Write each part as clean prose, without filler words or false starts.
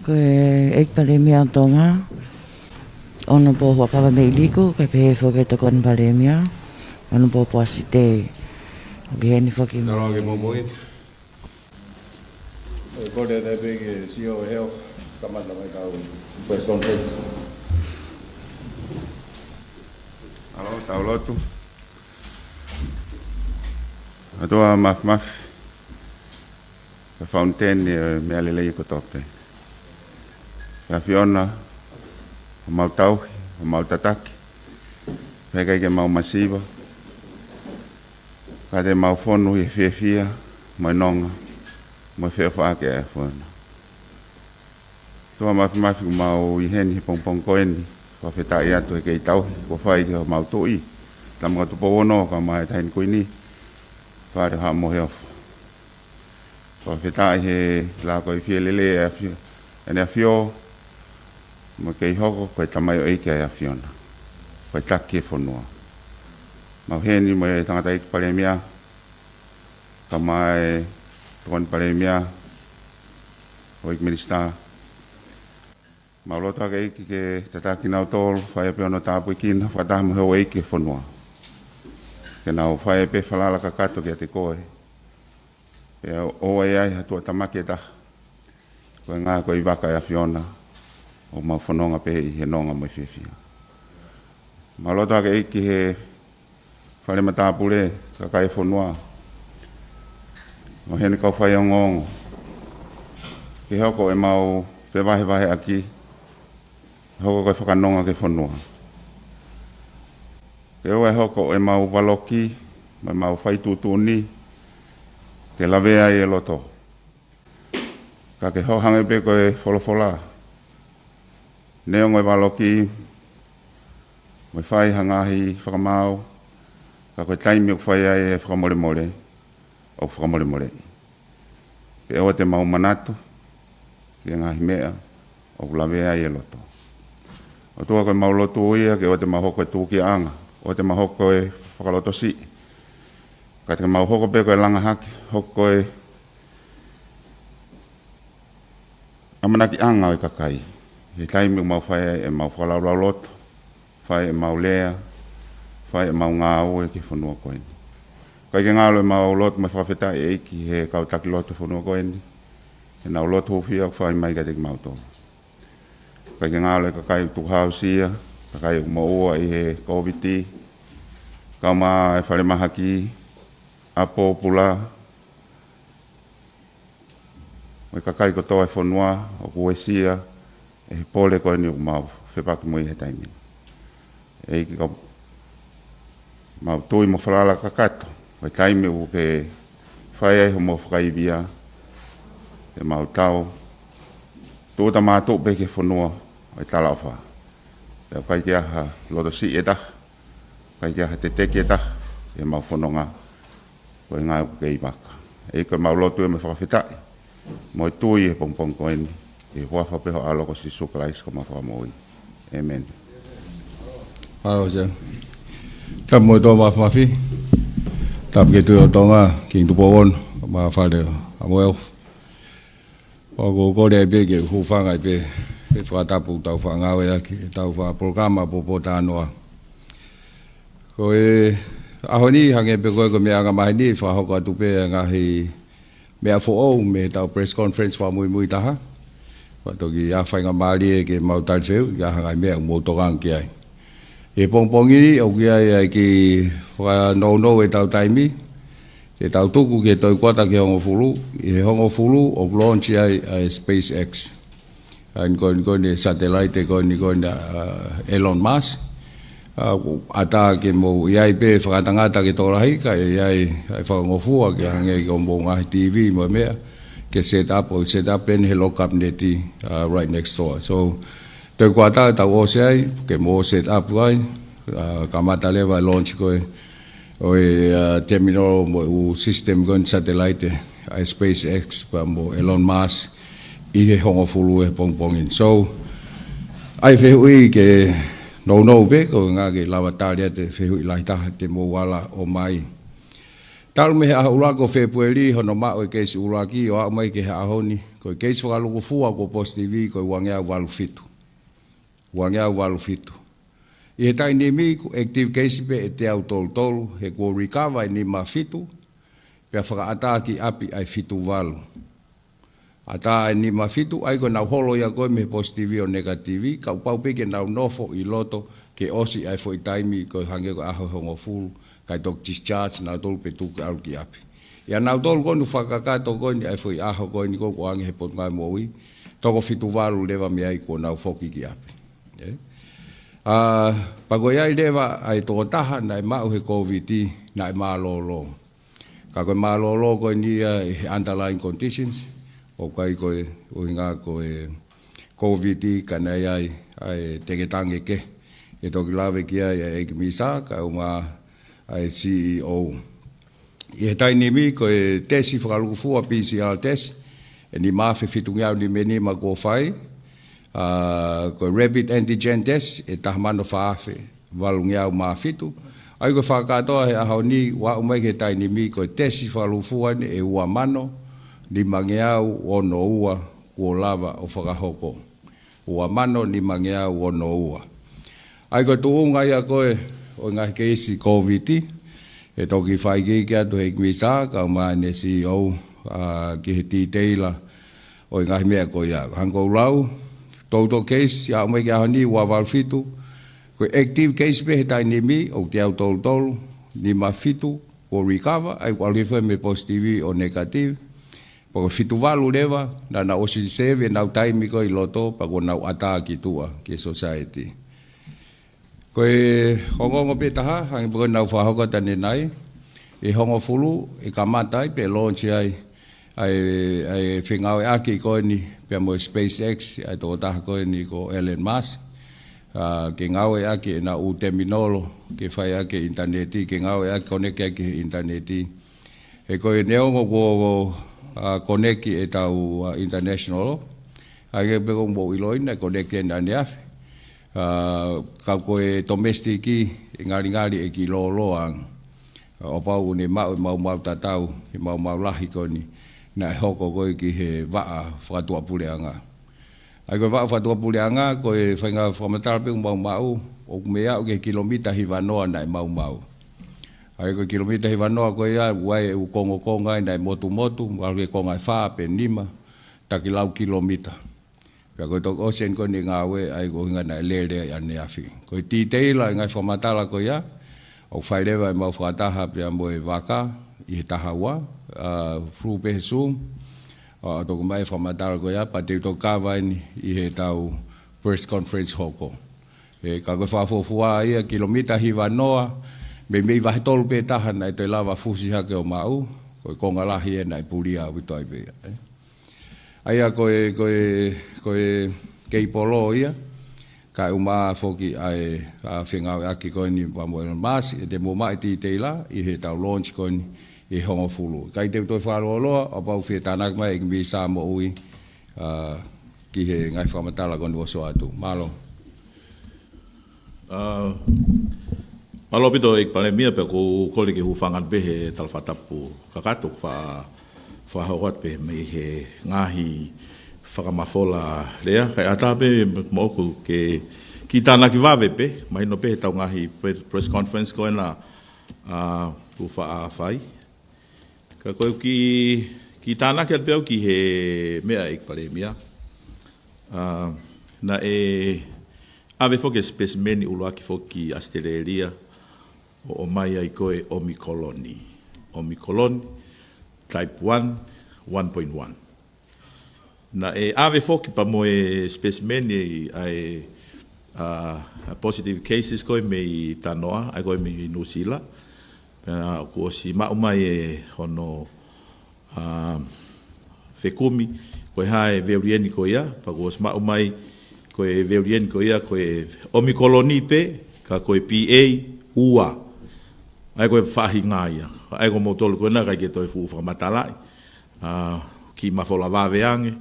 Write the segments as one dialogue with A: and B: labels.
A: Ko Eiki Palemia Tonga. Ono po Hu'akavameiliku kai pe fo ke to kon Palemia. Ono po asite. Ge ni fo ki.
B: No ge Moimoi. Ko de big CEO health kamata mai ka press conference. Alo, Latu. Atua maf. Fountain me alele ko tope. Ya Fiona mau tau, mau tataki. Pega ke mau masiva. Kade mau fonu e fia, mai nonga. Mai fa ke e fona. Tua maf mau I heni pong koeni. Ko feta ia to ke tau, ko fai ke mau toi. Tama to pono ka mai tain koini. Fa ha mo he. Ko feta he la ko fie lele e fio. Ene fio mo ke hoko ko tamai Eiki a Fiona. Ko taki fonua. Mau heni mo tangata Eiki Palemia. Tamai ton Palemia. O minister. Mau loto ke Eiki ke tataki nau tol fai pe ono tapu kina fa ta mo ho Eiki fonua. Ke nau fai pe falala ka kato ke te koe. E o ai hatu tamake ta. Ko nga ko I waka a Fiona. O ma fononga pe I he nonga mai fefia. Ma loto ke Eiki he fale Tongatapu le ka kai fonua. O hene ka Faiongoongo. Ke hoko e mau pe vahe aki. Hoko ko whakanonga ke fonua. Ke oe hoko e mau waloki, mai mau whaitutuni, ke lavea I loto. Ka ke hohange pe koe wholofola. Neongo e waloki, mai whai hangahi whakamau, ka koe taimi o whai ai e whakamore o whakamore. Ke oe te mau manatu, ke ngahi mea, o lavea I loto. O tua koe mau loto ia, ke oe te mau hoko e tūki anga, o te mau hoko e whakaloto si. Ka te mau hoko pe koe langa haki, hoko e amanaki anga o I kakai. He taimi o mau whai e mau whakalau loto, whai e mau lea, whai e mau ngā ue ki whanua koeni. Kai ke ngālo e mau loto mai whawheta e Eiki he kautaki loto whanua koeni. He nau loto hofia whai mai ka te mau tō. Kai ke ngālo e kakai tuhau sia, kakai o maua I he Koviti, kauma e whare mahaki, apo pula, mai kakai ko toa e whanua, o kuesia, e he pole koe ni o mau, whepaki mo I he taimi. Eiki ka mau tui mo whalala kakato, mai taimi o ke whae ho mo whakaibia, e mau tau, tūta mātou pe ke whanua, ai talawha. E kai kia ha loto si e ta, kai kia ha te teke e ta, e mau whanonga, koe ngā kei maka. E koe mau lotu e me whakawhetai, mo I tui e pongpong koeni, e huafa peho aloko si sukalais ko ma whamoi. Amen.
C: Halo siya. Kamu ito mafi. Tap gitu Tonga king tu pawon ma fale amoel. Ko de be ke hu fanga be Tongatapu tau fanga we ki tau fa programa popo tanoa. Ko ahoni hange pe ko me anga mai ni fa hoko tu pe nga hi me afo me tau press conference fa muy taha. Wa to ki ya fa nga mali ke mau tal feu ya hanga me mo to gang ki ai. E pongpongi o ki ai ki fa no e tau taimi. E tau tuku ke toi kwata ke hongo fulu o launch ai SpaceX. An ko ni satellite ko ni Elon Musk. Ata ke mo iai pe whakatangata ke tōrahi ka iai whakangofua ke hange ko mo ngahi TV mo mea ke set up and he lock up neti right next door. So toi kwata tau o seai ke mo set up kai kamata lewa launch ko o terminal mo system gon satellite SpaceX pa mo Elon Musk I he hongo fulu e pongpongin. So ai fehui ke no be ko nga ke lawataria te fehui laita te mo wala o mai Talu me a ula ko February hono ma o keisi ulaki o a mai ke ha honi ko keisi waka luku fua ko positive ko wangea walu fitu. Wangea walu fitu. I he tai ni mi ko active keisi pe e te au tolu he ko recover ni ma fitu pe whaka ataki api ai fitu walu. Ata ni ma fitu ai ko na holo ya ko me positive o negative ka upau pe ke na nofo I loto ke osi ai fo I taimi ko hange ko aho hongo fulu. Kai tok discharge na tolu pe tu ka ki api. Ya na tolu ko nu whakaka to ko ni ai foi aho ko ni ko ange he pot ngai moi. Toko fitu walu lewa me ai ko na foki ki api. Pagoia I lewa ai toko taha na mau he Koviti na malolo. Ka ko malolo ko ni underlying conditions o kai ko o nga ko Koviti kana ai teke tange ke. E toki lawe ki ai Eiki misa ka uma ai CEO. I he tai ni mi ko e tesi whakaluku fua PCR test. E ni mawhi fitungiau ni meni ma ko whai. Ko rapid antigen test e tahamano whaafe walungiau ma fitu. Ai ko whakatoa he ahau ni wa umai ke tai ni mi ko e tesi whakaluku fua ni e ua mano. Ni mangeau ono ua kua lava o whakahoko. Ua mano ni mangeau ono ua. Ai ko tuunga ia koe o ngā keisi Koviti, e toki whaiki kia tu Eiki misa, ka maane CEO ki he titeila o ngā mea ko ia. Hanko lau, toto keisi, a umai kia honi, ua walfitu, ko active case pe he tai ni mi, o te au tolu, ni ma fitu, ko recover, ai ko alifa me positive o negative, pa ko fitu walu lewa, na osi seve, nau taimi ko I loto, pa ko nau ata ki tua, ki society. Koe hongongo pe taha, hangi pako nau whahoka tane nai, e hongo fulu, e kamatai, pe launch ai Fekau'aki koe ni, pe mo SpaceX, ai toko taha koe ni ko Elon Musk, ke ngau aki e na u terminolo, ke whai aki interneti, ke ngau aki koneki aki interneti, e koe neongo ko koneki e tau international, hangi pako mbo iloina, koneki e nani afi, ka koe domestiki ngari e ki lo ang o pau ni mau tatau i mau lahi ko ni na hoko koe ki he waa whatua puleanga ai koe waa whatua puleanga koe whainga whamatal pe mau o mea o ke kilomita hiwanoa na mau ai koe kilomita hiwanoa koe ia wai u konga na motu wale ke konga wha pe nima takilau kilomita. Pia koe tok ocean ko ni ngawe ai ko hinga na lele ane afi. Koe titeila ngai whamatala ko ia, o whailewa I mau whataha pia moe waka, I he tahawa, fru pehe sum, toko mai whamatala ko ia, pa te tok kawaini I he tau press conference hoko. Ka koe whafofua ia kilomita hiwa noa, mei wahe tolu pe taha na I te lava fusi hake o mau, koe konga lahi e na I puria wito ai pia. Aia koe kei polo ia, ka uma foki ai Fekau'aki koe ni pamoe mas, e te moma I titeila, I he tau launch koe ni I hongo fulu. Kai te toi whaaloa, a pau whia tānak mai, ik mi sā mo ui, ki he ngai whamatala koe ni oso atu. Malo.
D: Malo pito ik Palemia pe ko kole ki hufangan pe he talfatapu kakatuk whahawat pe me he ngahi whakamafola lea. Kai ata pe moku ke ki tāna ki wawe pe, mahino pe he tau ngahi press conference koe na ku whaafai. Ka koe ki tāna ki atpeu ki he mea ik Palemia. Na ave foke specimeni uluaki foki Australia o mai ai koe omikoloni. Omikoloni type 1, 1.1. Na ave foki pa moe specimen ai positive cases koe me I tanoa, ai koe me I Nusila. Ko si maumai hono whekumi, koe hae veurieni koe ia, pa ko si maumai koe veurieni koe ia, koe omikoloni pe, ka koe PA, ua. Ai koe whahi ngā ia. Ai koe motolu koe na kai ke toi fu whakamatala. Ki mafola waweange.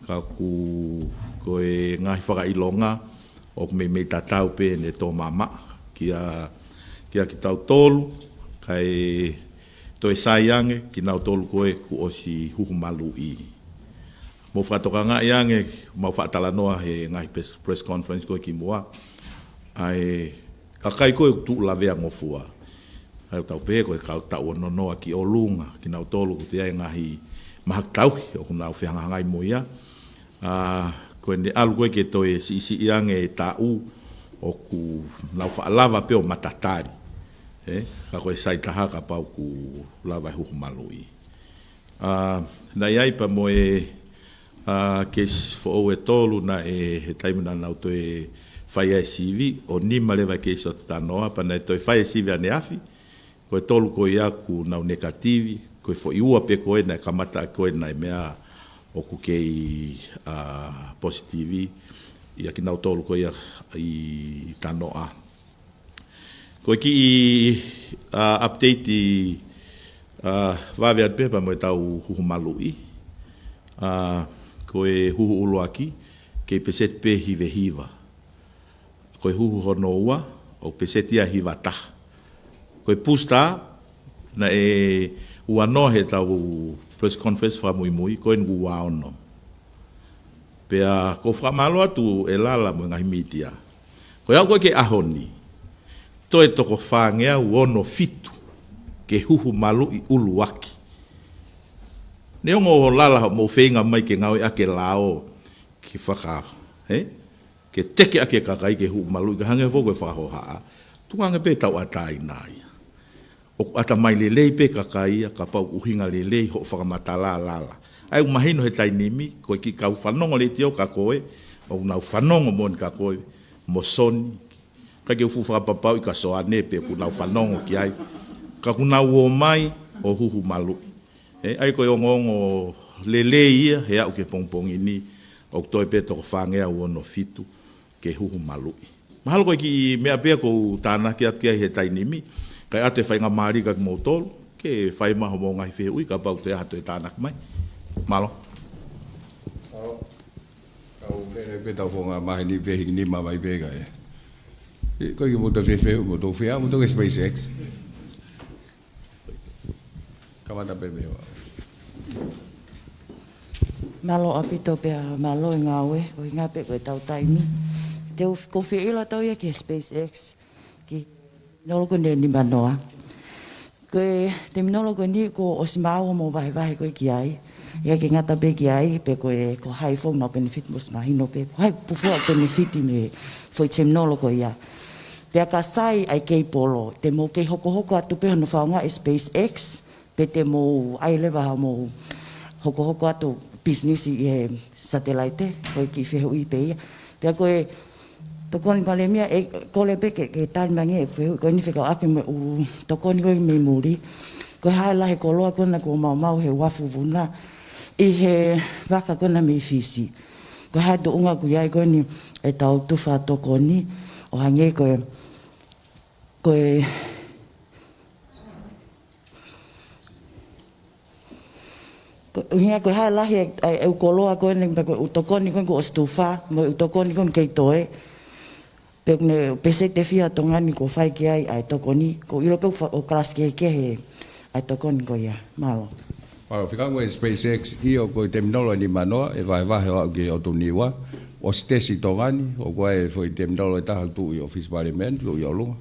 D: Ka ku koe ngahi whakailonga. O me tatau pe ne tō mama. Kia ki tau tolu. Kai to e saiange ki nau tolu koe ku o si huhumalu i. Mo whatokanga iange, mau whatalanoa he ngai press conference koe ki mua, ai kakai koe tu lavea ngofua. Ai tau pe koe kau tau ononoa ki o lunga, ki nau tolu ku te ai ngahi mahak tauhi, o ku nau whihangangai moia. Koe ne alu koe ke toi si iange e tau, o ku nau whaalava pe o matatari. Ka koe saitahaka pau ku lava e huhumalui. Na iai pa mo e ke fo e tolu na e he taimuna nau to e whai e sivi, o nima lewa ke iso tanoa, pa na e toi whai e sivi ane afi, koe tolu koe iaku nau negativi, koe fo iua pe koe na kamata koe na e mea o ku kei positivi, ia ki nau tolu koe i tanoa. Koe ki update i waweat pepa mo e tau huhumalui, koe huhu uloaki, kei peset pe hive hiva. Koe huhu hono ua, o peset ia hiva taha. Koe pusta, na e ua no he tau press conference wha Moimoi, koe ngu waono. Pea ko whamalo atu e lala mo ngahi mitia. Koe au koe ke ahoni, to e toko whangea uono fitu, ke huhu malu i uluaki. Neongo o lala mo whenga mai ke ngau ake lao ki whaka, ke teke ake kakai ke huhu malu i ka hange foko e whahohaa. Tunga pe tau atai nai. O ata mai lelei pe kakai ka pau uhinga lelei ho whakamatala lala. Ai umahino he tainimi, koe ki kau whanongo le tio ka koe, o nau whanongo mon ka koe, mo soni, ka ke ufu whakapapau i ka soane pe ku nau whanongo ki ai, ka ku nau o mai o huhu malu. Ai koe o ngongo lele ia, he au ke pongpongi ni, o toi pe toko whangea uono fitu, ke huhu malu. Mahalo koe ki mea pia ko tāna ki atu kia he tainimi, kai atu e whainga maari ka ki mautolu, ke whai maho mo ngai whehe ui, ka pau te hatu e tānak mai. Malo.
C: Kau lere pe tau whonga mahi ni pehi ni mamai pega e. Koe ki muta whewhehu, muta whea, muta ke SpaceX. Kamata pepe hoa.
A: Malo apito pea malo i ngā oe, ko i ngā pe koe tau taimi. Te ko whiila tau ia ki SpaceX, ki noloko ne ni manoa. Koe te minoloko ni ko osimao mo vahe koe ki ai. Ia ke ngata pe ki ai, pe koe ko hai fong na benefit mos mahino pe. Hai pufua benefit i me foi te minoloko ia. Pea ka sai ai kei polo, te mo kei hoko atu pe hono whaonga e SpaceX, pe te mo ai lewa mo hoko atu business i e satellite, koe ki whehu i pe ia. Pea koe, tokoni Palemia, kole pe ke tāni mangi e whehu, koe ni Fekau'aki me tokoni koe me muri, koe hae lahe koloa kona ko mau he wafu vuna, i he waka kona me fisi. Koe hae to unga ku iai koe ni e tau tuwha tokoni, o hange koe Hinga koe hae lahi e ukoloa koe ni utokoni koe ko ostufa, mo utokoni koe kei toe. Pe ne pese te fia tongani ko whai ki ai tokoni, ko ilo pe o klas ke he ai tokoni ko ia, malo.
C: Malo, whikango e SpaceX, i o koe te minolo ni manoa, e vahe o ke o tuniwa, o stesi tongani, o koe e te minolo e taha tu i office parliament, lu i o lunga.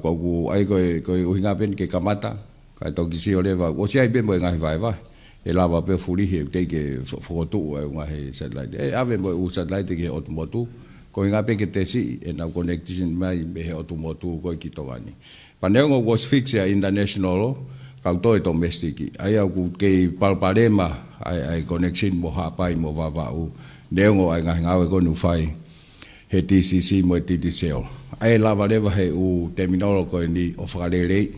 C: Ko ai koe uhinga pen ke kamata, kai toki si o lewa, o si ai ben mo e ngahi vahe. E lava pe furihi e teike whakotu e ngahi satellite. E ave mo e u satellite ke otumotu, ko inga pe ke te si e nau connection mai me he otumotu koe ki tongani. Paneongo was fixed a international kau toi domestiki. Ai au ku kei Palemia ai connection mo hapai mo vavau. Neongo ai ngahi ngawe konu whai he TCC mo e TTCL. Ai lava lewa he u terminolo koe ni o whakarerei,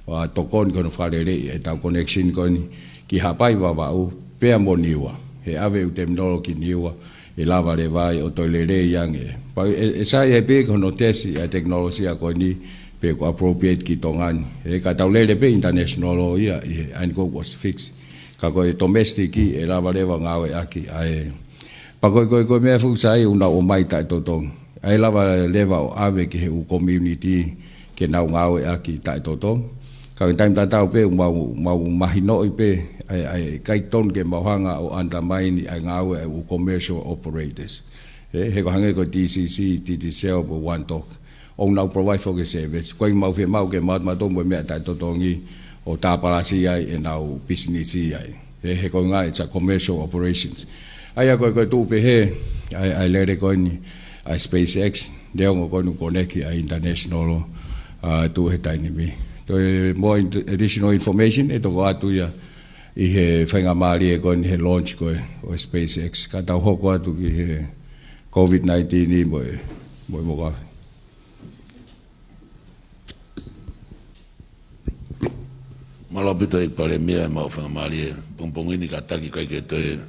C: o tokoni kono whakarerei e tau connection koe ni ki hapai wawau, pea mo niua. He ave u terminolo ki niua, e lava le vai o toilere iange. E sai e pe kono tesi a teknolosia koe ni, pe ko appropriate ki tongani. E ka taulele pe international o ia, and go was fixed. Ka koe domestic ki, e lava lewa ngawe aki. Pa koe mea fuksai una o mai tai totong. Ai lava lewa o ave ki he u community, ke nau ngawe aki tai totong. ka time tau pe mau mahino pe ai kai ton ke mahanga o undermine ai ngau e commercial operators he ko hange ko DCC TTCL bo one talk o now provide for the service ko mau fe mau ke mat to mo me ta to tongi o ta palasi ai e now business ai he ko nga it's a commercial operations ai ko tu pe he ai le ko ni ai SpaceX de ngo ko nu connect ai international to he tai ni so more additional information e to go atu ya i he whainga maari e koe ni he launch koe o SpaceX. Ka tau hoko atu ki he Covid19 ni mo ka.
E: Malapito i Palemia e mau whainga maari e pongpongini ka taki kai ke te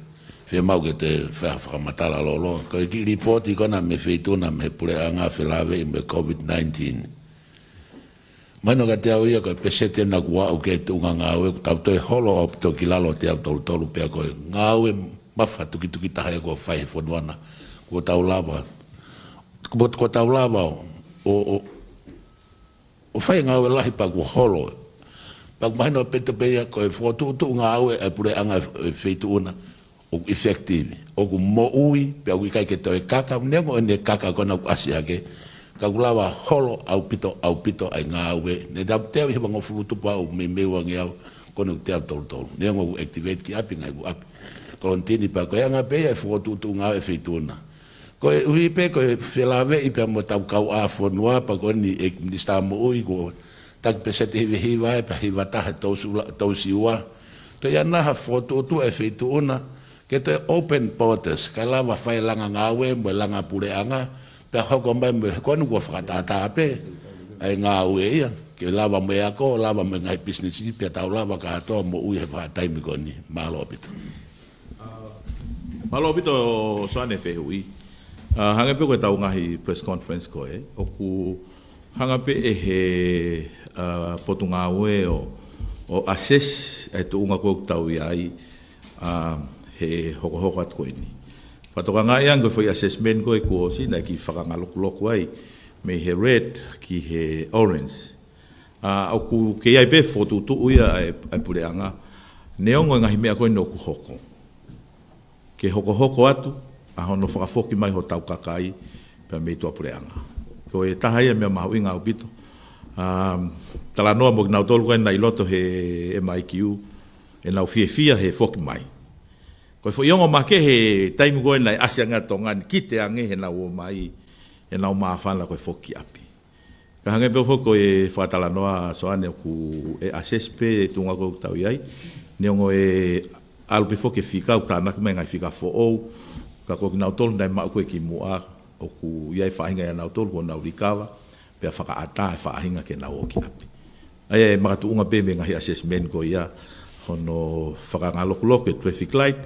E: whe mau ke te whamatala lolo. Koe ki ripoti kona me wheituna me pule anga whelawe i me Covid19. Maino ka te au ia koe pesete na kua au ke te unga ngāwe tau toi holo op to ki lalo te au tolu pia koe ngāwe mawha tuki taha e koe whai he whanuana ko tau lava ko tau lava o whai ngāwe lahi pa kua holo pa maino pete pia koe whotutu ngāwe e pure anga wheitu una o effective o ku mo ui pia kui kai ke toi kaka nengo ene kaka kona asi ake ka kulawa holo au pito ai ngāwe ne tau teo hi wango furutu pa au me wangi au kono teo tolu ne ngo activate ki api ngai api kolontini pa ko yanga pe e fotu tu ngāwe feituna ko ui pe ko felawe i pe mo tau kau a fonua pa ko ni ek minister mo ui ko tak pesete hi vai pa hi vata to siwa to ya na ha fotu tu e feituna ke te open borders ka lava fai langa ngāwe mo langa pule anga pe hoko mai me konu ko whakatata pe ai ngā ue ia ke lava me ako lava me ngai business i pe tau lava ka atoa mo ui he whataimi koni malopito
D: soane whehui hanga pe koe tau ngahi press conference koe oku hanga pe e he potu ngā ue o assess e tu unga koe tau iai he hoko at koe ni patoka nga yang ko foi assessment ko ko sina ki whakangaloko ai me he red ki he orange au ku ke ai pe foto tu uia ai puleanga neongo ngahi mea ko no ku hoko ke hoko atu a hono whakafoki mai ho tau kakai pe me tu puleanga ko e tahai me mau inga ubito tala noa mo nau tolu na iloto he MIQ e nau fia he foki mai ko fo yongo make he time go na asianga tonga kite ange he na o mai e na ma fala ko foki api ka hange pe fo ko e fatala noa soane ku e assesspe tunga ko tau yai neongo e alpe fo ke fika ta na me ngai fika fo o ka ko na tol na ma ko ki mua o ku yai fa hinga na tol ko na rikava pe fa ka ata fa hinga ke na o ki api ai ma tu unga pe me ngai assessment ko ya hono fa ka ngalo ke traffic light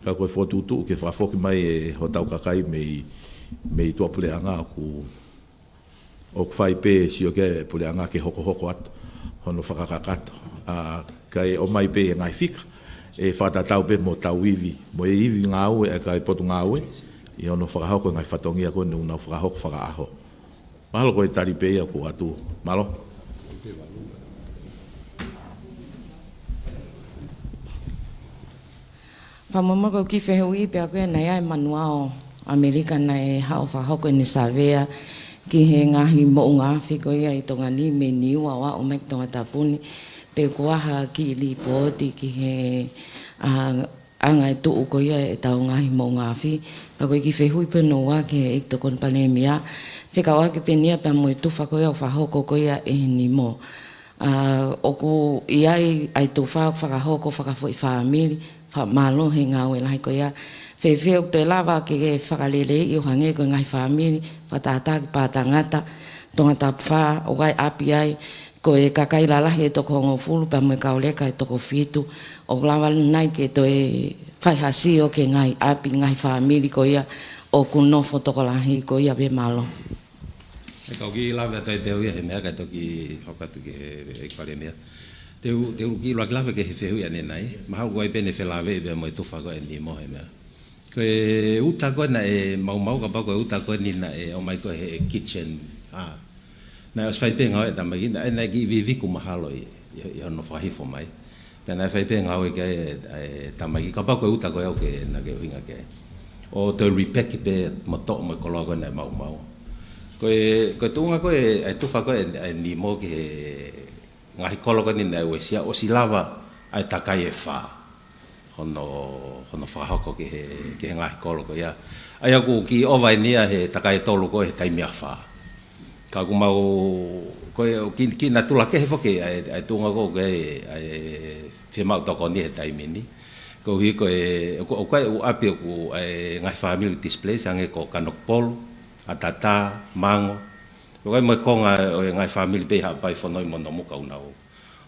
D: ka koe fotutu ke whafoki mai e ho tau kakai mei tua puleanga ku o kwhai pe si o ke puleanga ke hoko atu hono whakakakato ka e o mai pe e ngai whika e whatatau pe mo tau iwi mo e iwi ngā ue e ka e potu ngā ue i hono whakahoko ngai whatongia koe nung nau whakahoko whakaaho mahalo koe tari pe ia ku atu malo
F: Pamamako ki whehui pia koe nei ai manua o Amerika nei hao whahoko ni savea ki he ngahi mo ngā whiko ia i tonga ni me niua wa o mek Tongatapu ni pe kuaha ki li poti ki he anga e tuu ko ia e tau ngahi mo ngā whi pa koe ki whehui pe no wa ki e to kon Palemia Fekau'aki pe nia pa mo i tuwha ko ia o whahoko ko ia e ni mo oku iai ai tu whakahoko whakafo i whaamiri malo he ngā ue lahi ko ia whewheo te lava ke whakalele i o hange ko ngai whaamiri whatata ki pātangata Tongatapu wha o gai api ai ko e kakai lalahi e toko hongo fulu pa mo e kaoleka e toko whitu o lawa nai ke to e whaihasi o ke ngai api ngai whaamiri ko ia o kunofo toko lahi ko ia be malo
C: e kau ki lawa toi peo ia he mea kai toki hokatu ki he Palemia te ki lua klave ke he whehui ane nai mahau koe pene whelawe e mo e tuwha koe ni mo he mea ko e uta koe na e mau ka pako e uta koe ni na e o mai koe he kitchen na os fai pe ngau e tamagi na e ki viviku mahalo i
G: ia no whahifo mai. Pena whai pe ngau ke tamai ka pa ko uta ko ke na ke hinga ke. O te repack pe mo to mo ko logo na mau. Ko tunga ko tu fa ko ni mo ke ngai ko logo ni na wesia o silava ai takai e fa. Hono whahako ke ngai ko logo ia. Ai aku ki ova ni he takai tolu ko he taimia fa. Ka ku mau ko ki na tula ke fo ke ai tunga ko ke ai fe mau to ko ni he taimini ko hi ko o api ku ai ngai family display sange ko kanok pol atata mango ko mai ko ngai family pe ha pai fo noi mono mo ka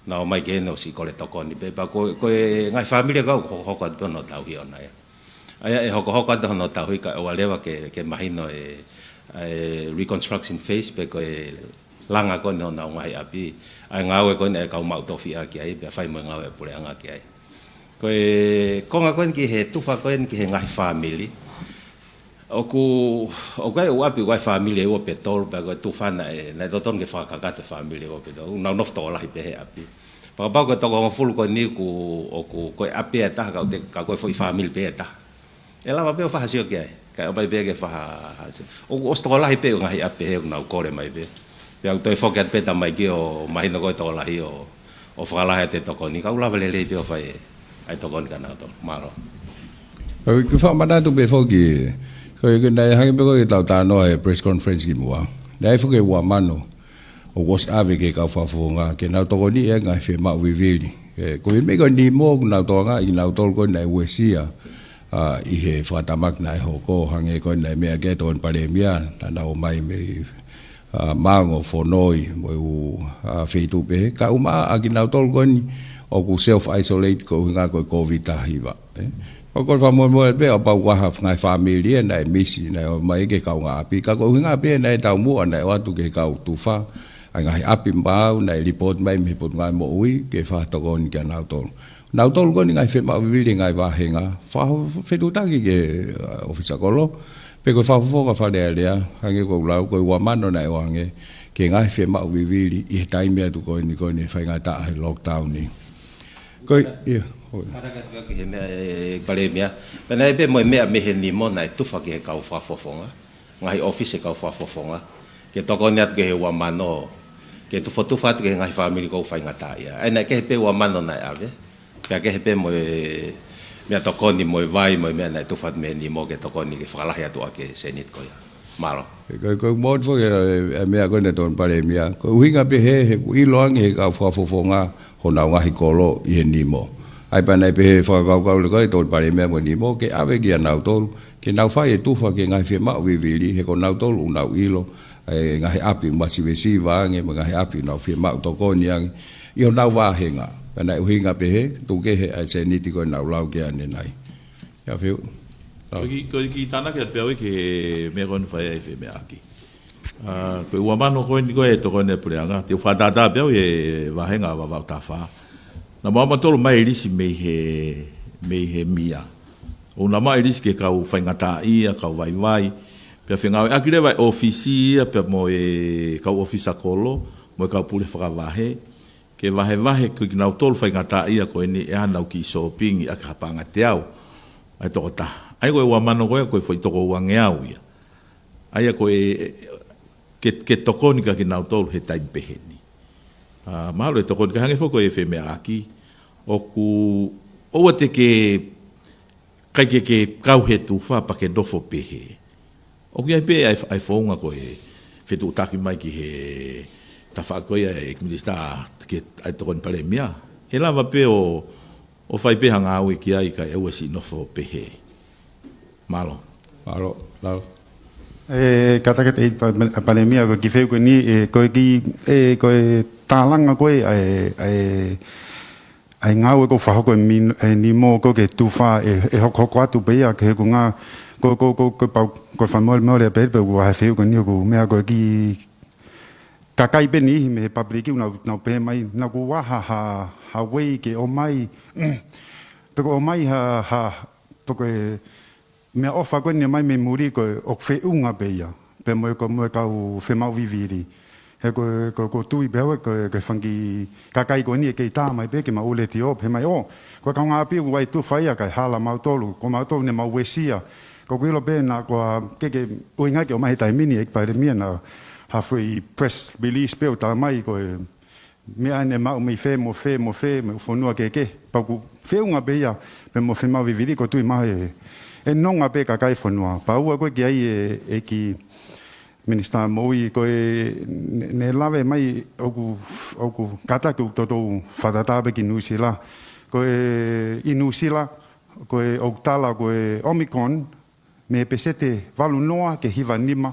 G: na mai ke no si ko le to ko ni pe pa ko ngai family ka ko ko no tau hi ona ai ho ko no tau hi ka o lewa ke mahino reconstruction phase pe ko langa ko no na ngai api ai ngawe ko ne ka mau to fi aki ai pe fai mo ngawe pure anga ki ai ko nga ko ki he tu fa ko ki he ngai family o api ko family o pe tol pe ko tu fa na do ton ke fa ka te family o pe do na no to la pe he api pa ko to ko fulu ko ni ko api ta ka ko foi family pe ta ela va pe fa hasio ki ai ka ba be ke fa o sto la pe ngai api he na ko le mai pe yang toi foket pe tamai ki o mai no ko to la hi o fa la te to ko ni ka ula vele le pe o fa ai to kon kana to malo
C: ko ku fa mana tu be fo ki ko ke dai ha be ko ta ta no e press conference ki mo dai fo ke wa mano o was ave ke ka fa fo nga ke na to ko ni e nga fe ma wi veli ko me ko ni mo na to nga i na to ko na we sia i he fa ta mak na ho ko hange ko na me ke ton Palemia na o mai me mango fonoi mo feitu pe ka uma agina tol kon o ku self isolate ko nga ko Covid hiva o ko fa mo be o pa wa have ngai family na misi na mai ke ka nga api ka ko nga pe na ta mu na wa tu ke ka tu fa ngai api mbau na report mai me pot ngai mo ui ke fa to kon ka na tol kon ngai fe ma vi ngai wa henga fa fe tu ta ke ofisa kolo pe ko fa fo ka fa le ya hange ko la ko wa mano na wa nge ke ngai fe ma wi wi i time ya tu ko ni fa nga ta lockdown ni ko ia
G: para ka ke me Palemia pena pe mo me he ni mo na tu fa ke ka fa fofonga ngai office ka fa fofonga ke to ko net ke wa mano ke tu foto fa ke ngai family ko fa nga ta ya ai na ke pe wa mano na ave ke pe mo mea tokoni mo vai mo mea na tu fat me ni mo ke tokoni ke fala ya tu ake senit ko ya malo
C: ko mo fo mea ko ne ton Palemia ko winga pe he ku i loang he ka fa nga ho na nga hi kolo i ni mo ai pa na pe fa ka ko ton Palemia mo ni mo ke ave ki na tol ke na fa e tu fa ke nga fe ma wi li he ko na tol u na ilo nga he api ma si va nge nga he api na fe ma tokoni yang io na wa henga na uhinga pe he tu ke he se ni ti ko na lau ke ane nai ya feu
D: ko ki tana ke pe ke me kon fa e fe me aki ko wa mano ko ni ko e to ko ne puleanga te fa ta pe e va henga va ta fa na ma tolo mai risi me he mia o na mai risi ke ka u fa ngata ia ka vai pe finga aki le vai ofisi pe mo e ka ofisa kolo mo ka pule fa va he ke vahe ko na tol fai ngata ia ko ni e ana ki shopping a ka panga te au ai to ta ai ko wa mano ko foi to wa ngeau ia ai ko ke to ko ni ka na tol he tai beheni malo to ko ka hange fo ko e fe me aki o ku o te ke kai ke kau he tu fa pa ke dofo pehe o ki ai pe ai fo nga ko e fe tu taki mai ki he ta fa ko ia e minister ke ai to kon Palemia e lava pe o fai pe hanga au ki ai ka e wasi no fo pe he malo
H: kata ke Palemia ko ki fe ko ni ko talanga ko ai ngau ko fa ko ni mo ko ke tu fa e ho ko atu pe ya ke ko nga ko fa mo le pe wa fe ko ni ko me ko ki kakai pe ni me public na pe mai na ku wa ha wei ke o mai pe ko mai ha to ko me ofa ko ni mai me muri ko o fe unga pe ya pe mo ka u fe mau viviri he ko tui bewa ko fangi kakai ko ni ke ta mai be ke ma ule ti op he mai o ko ka nga pi wai tu fai ka hala mau tolu ko mau tolu ne mau wesia ko ko lo be na ko ke o inga ke o mai tai mini ek Palemia na ha foi press release pe o ta mai ko me ane mau me fe mo fonua ke pa ku fe unga be ya pe mo fe mau vividi ko tui mai e nonga pe kakai fonua pa ua ko ke ai e ki Minister Moimoi ko ne lave mai oku kata ku toto fatatabe ki nusila ko inusila ko oktala ko Omicron me pesete valu noa ke hiva nima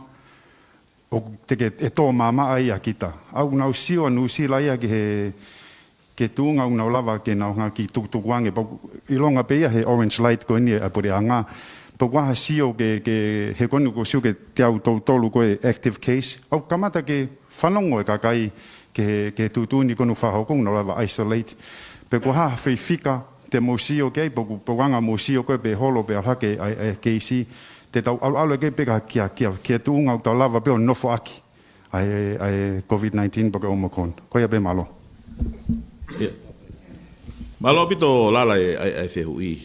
H: o te ke to mama ai akita au na usio nusila ia ke tunga una lava ke na nga ki tuk wange ilonga pe ia he orange light ko ni apore anga pa waha sio ke he konu ko sio ke te au tolu ko active case au kamata ke whanongo e kakai ke tutuni konu whahokong na lava isolate pe ko ha whai whika te mosio ke pa wanga mosio ko pe holo pe alhake ke isi te tau aula ke pe kia tuunga au tau lava pe o nofo aki ai Covid19 pa ka omokon ko ia pe malo
D: malo pito lala e whehui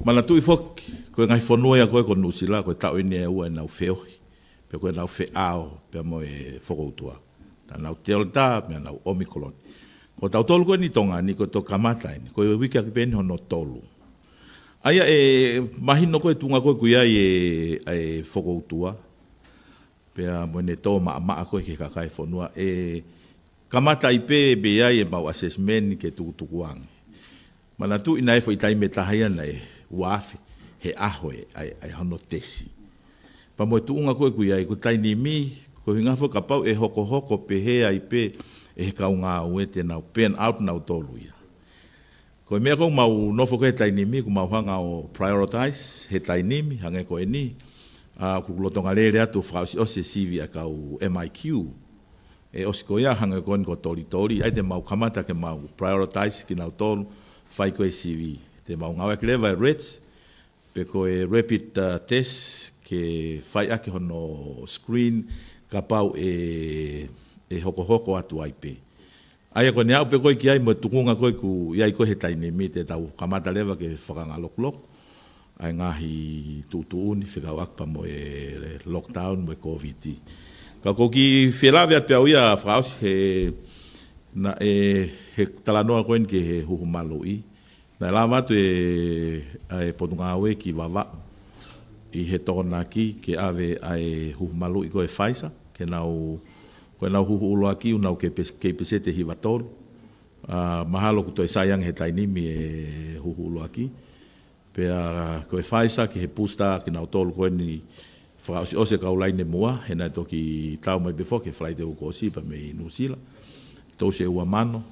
D: mana tui fok ko ngai fonua ya ko nusila ko tau ni e ua nau feohi pe ko nau fe ao pe mo e fokoutua na nau delta me nau omicron ko tau tolu ko ni tonga ni ko to kamata ni ko wiki ki ben hono tolu aya e mahino ko tunga ko kuia e fokoutua pe mo ne to ma ko ke kakai fonua e kamata ipe be ya e mau assessment ke tukuang mana tu ina foi tai metahia nei wafi he aho ai hono tesi pa mo tuunga ko ia ku tai ni mi ko hinga fo kapau e hoko pe he ai pe e ka unga uete na pen out na tolu ia ko me ko mau no fo ko tai ni mi ku mau hanga o prioritize he tai ni mi hanga ko ni ku lotonga le atu frausi o se civi a ka u MIQ e oskoia hanga ko ko tori ai de mau kamata ke mau prioritize ki na tolu fai ko e CV te mau ngawe ke leva rates pe ko e rapid test ke fai ake hono screen ka pau e hoko atu ai pe ai ko ne au pe ko ki ai mo tukunga ko ku ia ko he tai ne mi te tau kamata leva ke whakanga lok ai ngahi tutuuni Fekau'aki pa mo e lockdown mo e Koviti ka ko ki whilawe at pe au ia fraus he na he talanoa koen ke he huhumalui na lama tu e potungawe ki vava i he tona ki ke ave ai huhumalui ko e faisa ke nau huhulo aki unau ke pesete hivatol mahalo ku to sayang he tainimi e huhulo aki pe ko e faisa ke he pusta ke nau tol ko ni fra o se ka ulaine mua he na to ki tau mai before ke flight de ko si pa me nusila to se ua mano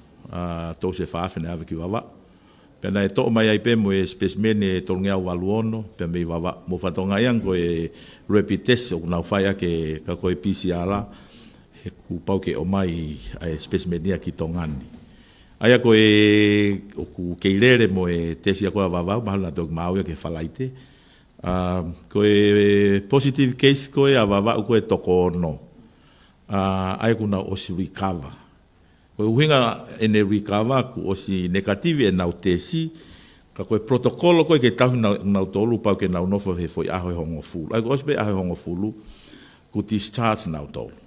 D: to se faafene ave ki vava pena e to mai ai pe mo e specimen e tolngea waluono pe me vava mo fatonga yang ko e rapid test o na faya ke ka ko e PCR la e ku pau ke o mai ai specimen dia ki tongani aya ko e o ku keilere mo e test ko vava ma na dog mau ke falaite ko e positive case ko e vava ko e tokono ai ku na o si recover ko winga ene recover ku o si negative na utesi ka ko protocolo ko ke tau na tolu pa ke na no foi a hongo fulu ai ko spe a hongo fulu ku discharge na tolu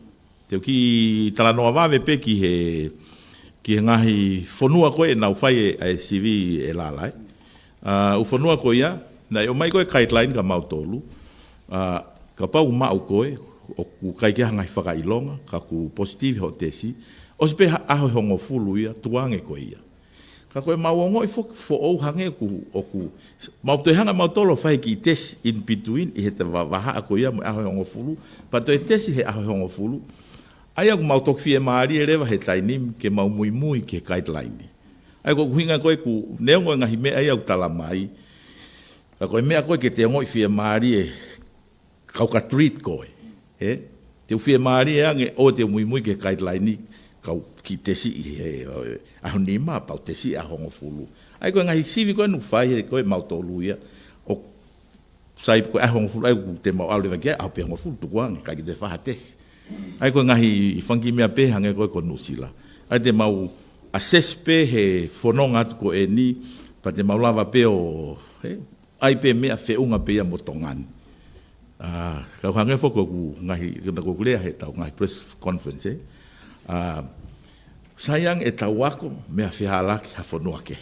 D: te ki tala no va ve pe ki ngahi fonua ko e na fai e CV e la lai u fonua ko ia na o mai ko guideline ka mau tolu ka pa uma ko o ku kai ke ngai faka ilonga ka ku positive hotesi ospe a hongo fulu ia tuange ko ia ka ko mawongo i fo o hange ku o ku mau te hanga mau tolo fai ki test in between i hete va ko ia a hongo fulu pa to test he a hongo fulu aya ku mau tok fie mari leva he tainim ke mau mui ke guideline ai ko hinga ko ku neongo ngahi me ai au tala mai ka ko me ko ke te ngoi fie mari e ka treat ko te fie mari e o te mui ke guideline kau ki tesi a honima pa tesi a hongo fulu ai ko ngai sivi ko no fai ko mau tolu ia o sai ko a hongo fulu ai te mau ale ke a pe hongo fulu tu kwang ka ki te fa tes ai ko ngahi fangi mea pe hange ko nusila ai te mau assess pe he fononga ko ni pa te mau lava pe o ai pe mea feunga pe mo tongan ka hange foko ku ngahi ko kulea he tau ngahi press conference sayang e tau wako mea whihalaki ha whanua ke.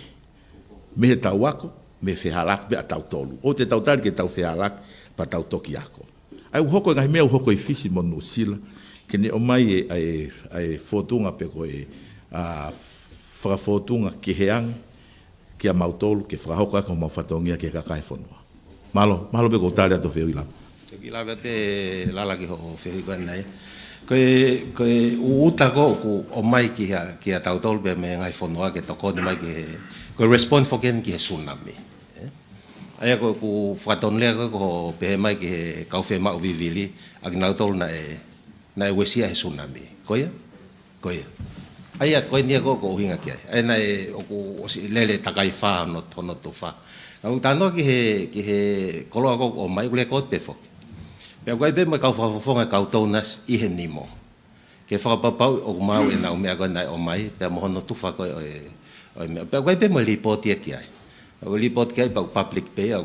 D: Me he tau wako, me whihalaki mea tau tolu. O te tau tari ke tau whihalaki pa tau toki ako. Ai uhoko ngahi mea uhoko i fisi mo nusila, ke ne o mai e whotunga pe koe whakawhotunga ki heangi, ki a mautolu, ke whakahoko ako mau whatongia ke kakai whanua. Malo pe ko tari ato whiu ilama.
G: Toki lawa te lalaki ho whiu koe nei. Koe uta ko o mai ki a tautol be me ngai whanua ke toko ni mai koe respond for ken ki he tsunami. Aia koe ku whaton lea ko pe mai ki he kauwhe mau vivili ag nautol na e wesia he tsunami. Koia? Aia koe nia ko uhinga ki ai. Aia na e oku lele takai wha no tono tu wha. Kau tanoa ki he koloa ko o mai ule kote pe whoki. Pea koe pe mai kau whawhawhonga kau taunas i he nimo. Ke whakapapau o mau e nau mea koe nai o mai, pea mohono tuwha koe o mea. Pea koe pe mai lipoti e ki ai. O lipoti ki ai pau public pe o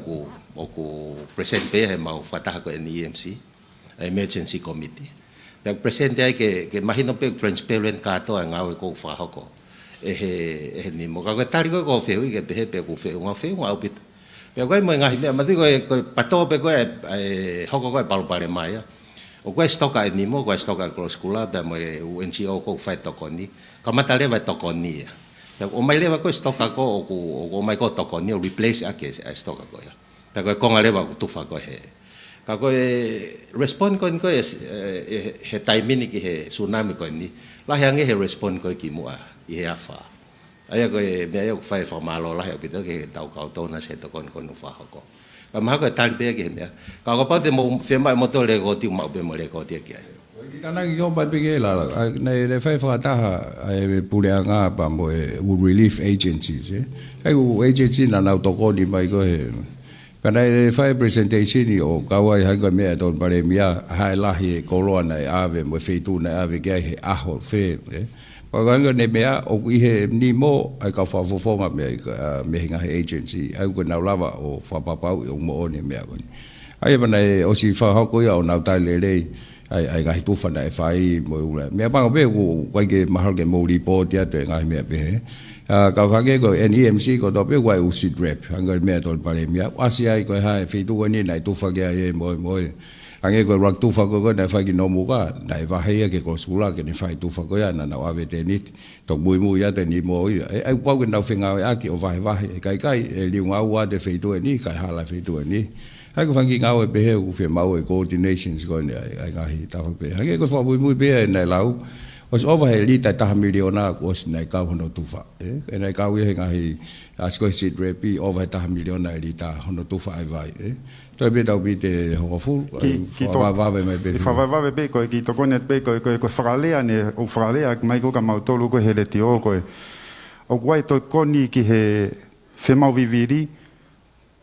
G: ku present pe he mau whataha koe ni EMC, Emergency Committee. Pea present ai ke mahino pe transparent katoa ngau e kou whahoko. E he nimo. Ka koe tari koe ko whehui ke pehe pe ku wheunga au pita. Pea koe mo ngahi mea, mati koe patoa pe koe hoko koe Palemia. O koe stoka e nimo, koe stoka e close kula, pea mo NGO koe whai tokoni. Ka mata lewa e tokoni. O mai lewa koe stoka ko, o mai koe tokoni, o replace ake e stoka koe. Pea koe konga lewa ko tufa koe he. Ka koe respond koe koe he taimini ki he tsunami koe ni. Lahi ange he respond koe ki mua i he awha. Aia koe mea iau whai whamalo lahi au pita ke tau kautona se tokon konu whahoko. Ka maha koe tali pea ki he mea. Ka kapau te whemai moto le koti umau pe mo le koti ki ai.
C: Tana ki kau pai peke la, nei le whai whakataha e purea ngā pa mo e relief agencies. Kai u agency na nau tokoni mai koe. Kana e whai presentation i o kawai hanga mea ton Palemia hae lahi e koloa na e ave mo e wheitu na e ave kia he aho whe. Paganga ne mea o ihe ni mo ai ka whawhawhonga me hinga he agency ai ko nau lava o whapapau i o mo o ne mea koni. Ai mana e o si whahako ia o nau tai lelei ai gahi tufana e whai mo ula. Mea panga pe ko kai ke mahal ke mo report ia te ngahi mea pehe. Ka whange ko NEMC ko tope wai usit rep hanga mea tol Palemia. Wasi ai ko hae whitu ni nai tufa kia e moi. Ange ko rak tufa ko na whai ki no muka, na e wahea ke ko skula ke ne whai tufa ko ia na na awe te nit, tok mui ia te ni mo ia. Ai pau ke nau whengawe aki o wahe, kai e liu ngau a te wheitu e ni, kai hala wheitu e ni. Ai ko whangi ngau e pehe u whe mau e coordinations ko ne ai ngahi tawa pehe. Ange ko wha mui pehe nei lau, os over he lita taha miliona ko os nei kau hono tufa. E nei kau i he ngahi asko sit repi over taha miliona e lita hono tufa ai vai. Toi be tau bite hokaful, whawawave mai be.
H: Whawawave be koe ki tokone be koe whakalea ne o whakalea mai ko ka mautolu koe he leti o koe. O kuai toi koni ki he whemau viviri,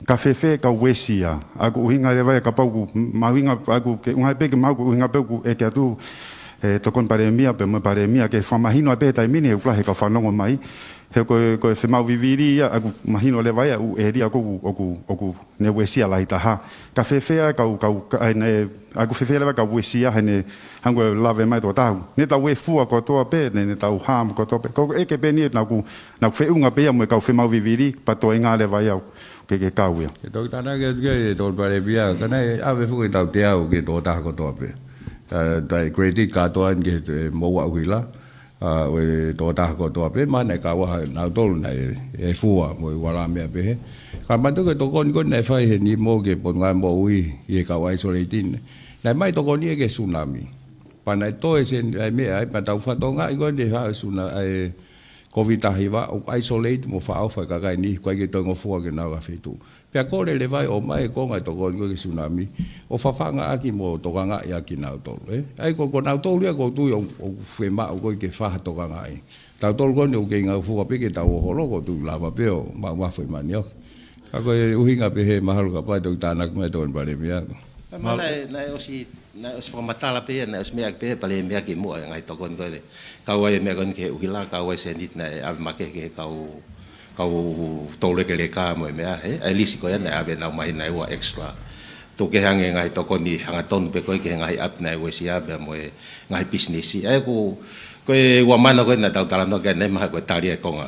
H: ka whewhe ka wesia. Aku uhinga lewa e ka pauku, mauhinga aku ke ungai pe ke mauku uhinga pauku e ke atu tokon Palemia pe mo Palemia ke whamahino a pe tai mini e kula he ka whanongo mai. He koe whemau viviri ia, aku mahino le vai au eri aku ne wesia lai taha. Ka whewhea aku whewhea lewa ka wesia hene hango e lawe mai tō tahu. Ne tau e fua ko toa pe, ne tau ham ko toa pe. Kau eke pe ni nau wheunga pe mo e kau whemau viviri, pa tō inga le vai au ke kau ia.
C: Ke tō tāna ke tō Palemia, kana e awe fuki tau te au ke tō taha ko toa pe. Tai credit katoa ke moua uila. O tō taha ko toa pe, mana e ka waha nau tolu na e fua mo i wala mea pehe. Ka matuke tō koni e whai he ni mō ke pon ngai mō ui i e kau isolating. Nai mai tō koni e ke tsunami. Pana e tō e sen mea ai pa tau whatonga i koni e hao tsunami Covid-19 o isolate mo wha awha kakai ni koe ke tongo fua ke nau a whetu. Pea kore le vai o mai konga to koni ke tsunami o whawhanga aki mo tokanga i aki nau tolu. Ai ko nau tolu ia ko tui o whema o koe ke whaha tokanga i. Tau tolu koni o ke ngau fua pe ke tau o holo ko tui lava pe o mawhoi mani ok. Ako e uhinga pe he mahalu ka pai tau tānak mai tōn Palemia.
G: Mana e osi na os formatala pe na os mea pe Palemia ki mo ngai to kon ko le ka wa me kon ke uhila ka wa senit na ave make ke kau tole ke le ka mo mea he ai lisi ko na ave na mai na wa extra to ke hange ngai to kon ni hanga ton pe ko ke ngai ap na we sia be mo ngai business ai ko wa mana ko na tau tala no ke na ma ko tali ko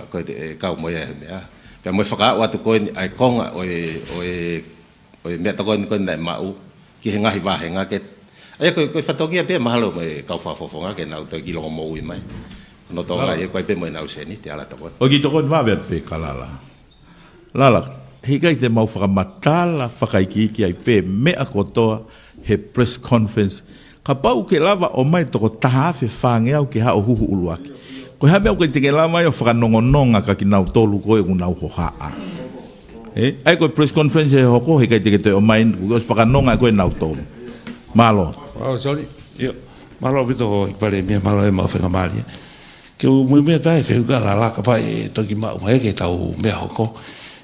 G: ka mo ya mea pe mo faka wa to ko ai konga o me to kon na mau ki ngai va henga ke ai ko fatokia pe mahalo ko ka fa ke na to ki lo mo ui mai no to ai ko pe mo na useni te ala to
D: o ki to kon va ver pe kalala lala hikai te mau whakamatala whakaiki ai pe mea kotoa he press conference ka pau ke lava o mai toko tahawhi whangea ke hao huhu uluaki ko ha mea ko te ke lava o whakanongononga ka ki nau tolu koe ku nau hohaa ai ko press conference he hoko hikai te ke te o mai ko whakanonga koe nau tolu malo
E: sorry malo bito Palemia malo e mau Fekau'aki ke o mo me tai fe ga la ka pai to ki ma mai ke tau me hoko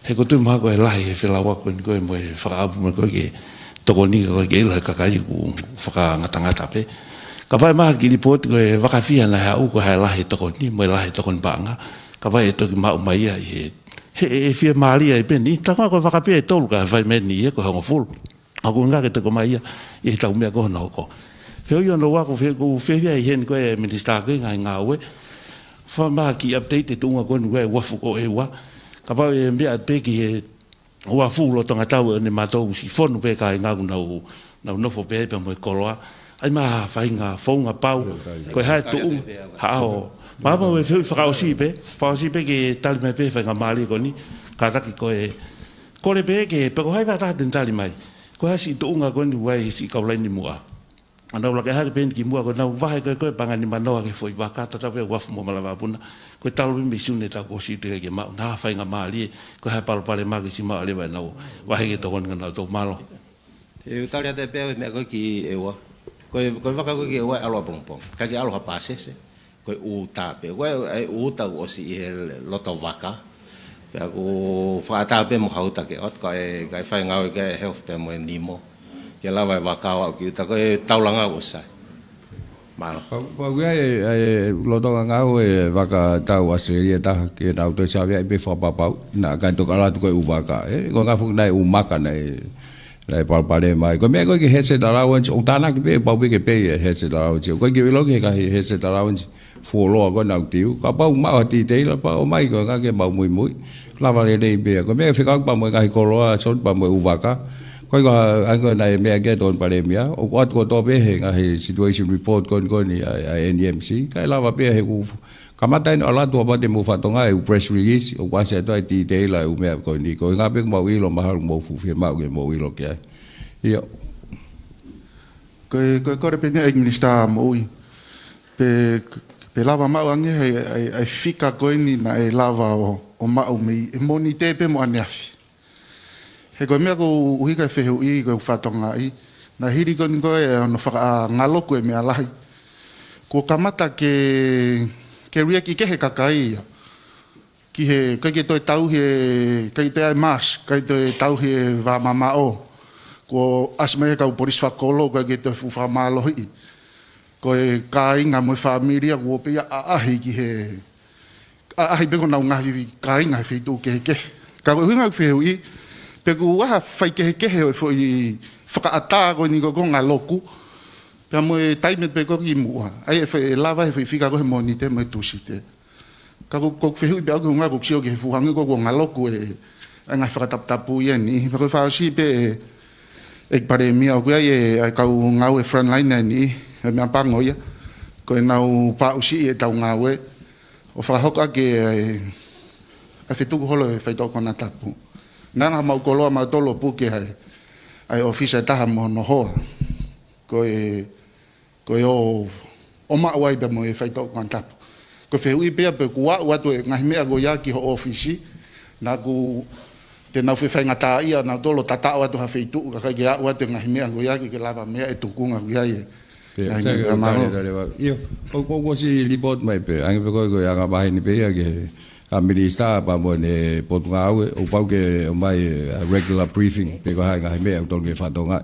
E: he ko tu ma ko lai e fela wa ko mo fa abu mo ko ke to ko ni ko ke la ka kai ku fa ngata pe ka pai ma ki report ko va ka fia na ha u ko ha lai to ko ni mo lai to kon banga ka pai to ki ma mai he fia mali e pe ni ta ko va ka pe to ka vai me ni ko ho full aku nga ke to ko mai e tau me ko na ko fe yo no wa ko fe ia hen ko e minister ko nga we fa ma ki update tu nga ko we wa fu ko e wa ka pa e mbia pe ki wa fu lo Tongatapu ne ma to si fonu pe ka nga na no fo pe pe mo ko loa ai ma fa nga fo nga pau ko ha tu ha o ma mo fe Fekau'aki pe ki tal me pe fa nga mali ko ni ka ta ki ko le pe ke pe ko hai va ta den tali mai ko ha si tu nga ko ni wai si ka lai ni mua ana la ka ha pe ki mua ko na va ko panga ni manoa ke foi va ka ta ve wa fu mo mala va puna ko tal mi su ne ta ko si te ke ma na fa nga mali ko ha pal ma ke si ma le va na va ke to kon na to malo
G: e talia te pe me ko ki e wa ko va ka ko ki wa alo pong ka ki alo ha pasese ko u ta pe wa u ta o si lo to vaka pe ko fa ta pe mo ha ta ke ot ko e ga fa nga ke health pe mo ni mo ke la va vaka o ki ta ko taulanga o sa malo
C: pa ai lo to nga o vaka ta o Australia ta ke na to sa via be fa pa na ka to kala to ko u vaka ko nga fu na u maka na lai Palemia ko me ko ke hese allowance o tana ke be pa ke pe hese allowance ko ke lo ke ka hese allowance fu lo ko na tiu ka pa ma ti te la pa o mai ko ka ke ba muy la va le be ko me fika pa mo ka ko lo son pa mo u vaka ko an ko na me ke don Palemia o ko to be he nga he situation report kon ni NMC ka la va be he ku kamata no la to ba de mo fa tonga e press release o wa se to ti te la u me ko ni ko nga be mo wi lo ma mo fu fe ma ke mo wi lo ke io
B: ko repente ai minister mo pe lava ma ange ai fika ko ni na e lava o ma o me monite pe mo aneafi he ko me ko uhiga fe hui ko fatonga i na hiri ko ngo no fa ngalo ko me alai ko kamata ke ria ki ke he kakai ki he ke to tau he ke te ai mas ke to tau he va mama o ko asme ka polis fa kolo ko ke to fu fa malo hi ko kai nga mo familia ko pe a hi ki he a hi be ko na nga hi kai nga fi tu ke ka ko nga fe hui pe ku wa fai ke fo i faka ata ko ni ko nga loku pe mo time pe ko ki mu ai fe lava fe fika ko monite mo tusite ka ko fe hu be ko nga ko xio ke fu hang ko nga loku e nga faka tapu ye ni ko fa si pe Palemia ko ye ka nga we front line ni me pa ngoya ko na pa usi e ta nga we o fa hoka ke a fe tu holo fe to Tongatapu nanga mau koloa mau tolo puke ai ofisa taha mo no ho ko o ma wai be mo e fai to Tongatapu ko fe ui pe ku wa to ngai me go ya ki ho ofisi na ku te na fe fai ngata ia na tolo tata wa to ha fe tu ka ya wa te ngai me go ya ki lava me e tu kunga ya ye io
C: ko si report mai pe ang pe ko ya ga ba ni pe ya ke ka minister pa mo ne potngau o pau ke mai regular briefing pe ko ha nga me o tol ke fatonga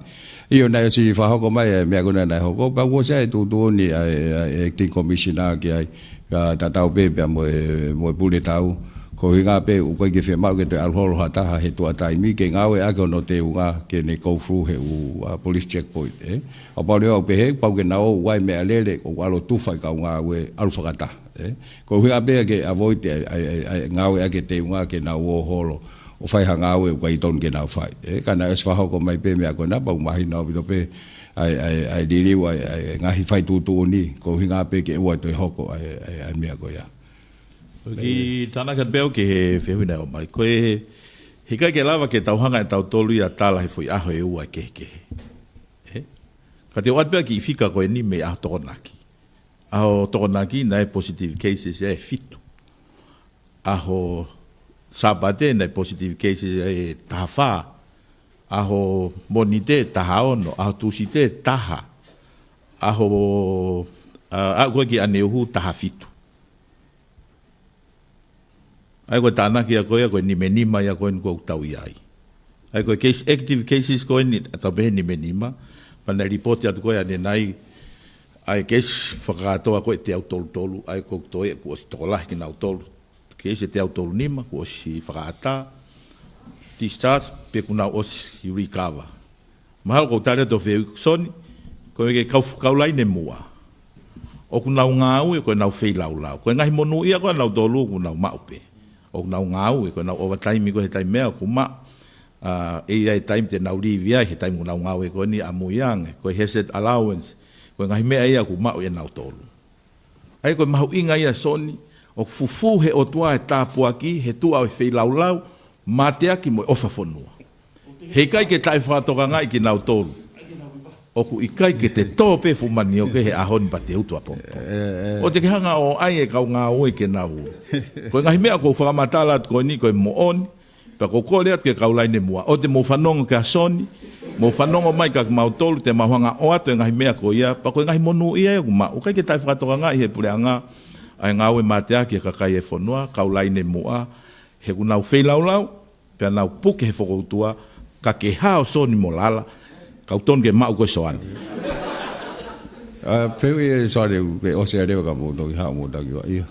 C: io na si fa ho ko mai me ko na ho ko pa wo sai tu ni acting commissioner ke ai ta tau pe mo pule tau ko hinga pe u ko ke fe mau ke te alhol hata ha he tu atai mi ke ngawe a ko no te unga ke ne go through he u police checkpoint o pa le o pe he pa ke na o wai me alele ko alo tu fa ka unga we alfa kata ko hinga pe ke avoid ngawe a ke te unga ke na o holo o fai hanga we ko i ton ke na fai kana es fa ho ko mai pe me ko na pa mai na bi pe ai dili wa ngahi fai tu ni ko hinga pe ke o to hoko ai me ko ya
D: Ki tana ka beo ke he whiwina o mai. Ko he kai ke lava ke tauhanga e tau tolu i a tala he fui aho e ua ke. Ka te oat bea ki i whika koe ni me aho tokonaki. Aho tokonaki na e positive cases e fitu. Aho sabate na e positive cases e taha wha. Aho monite taha ono. Aho tusite taha. Aho koe ki aneuhu taha fitu. Ai koe tānaki a koe nime nima ia koe nuko utau iai. Ai koe active cases koe ni atapehe nime nima. Pana ripoti atu koe ane nai ai case whakatoa koe te au tolu. Ai koe toe kua si tokolahi ki nau tolu. Case te au tolu nima kua si whakata. Discharge pe kuna osi i recover. Mahalo kou tare to wheu soni. Koe ke kaulai ne mua. O kunau ngāu e koe nau whei lau. Koe ngahi monu ia koe nau tolu kunau maupe. O nau ngau e ko nau overtime ko he time mea ko ma ai time te nau livia he time nau ngau e ko ni amuyang ko heset allowance ko ngai mea ia ko ma o nau tolu ai ko mau inga ia soni o fufu he o tua e tapuaki he tua o fei laulau matea ki mo ofa fonua he kai ke tai whatoka ngai ki nau tolu o ku ikai ke te tope fumani o ke he ahon pa te utua pompo. O te hanga o ai e kau ngā oi ke nau. Koe ngahi mea ko whakamatala at koe ni koe mo oni, pa ko kore at ke kau laine mua. O te mo whanongo ke asoni, mo whanongo mai ka mau tolu te mahanga o ato e ngahi mea ko ia, pa koe ngahi monu ia e kuma. O kai ke tai whakatoka ngai he pule anga, ai ngā oi matea ki ka kai e whanua, kau laine mua, he ku nau whelaulau, pe nau puke he whakoutua, ka ke hao soni mo lala, kau ton ke mau ko soan.
C: Peu e soare ke o se areva ka mo to ha mo ta ki wa ia.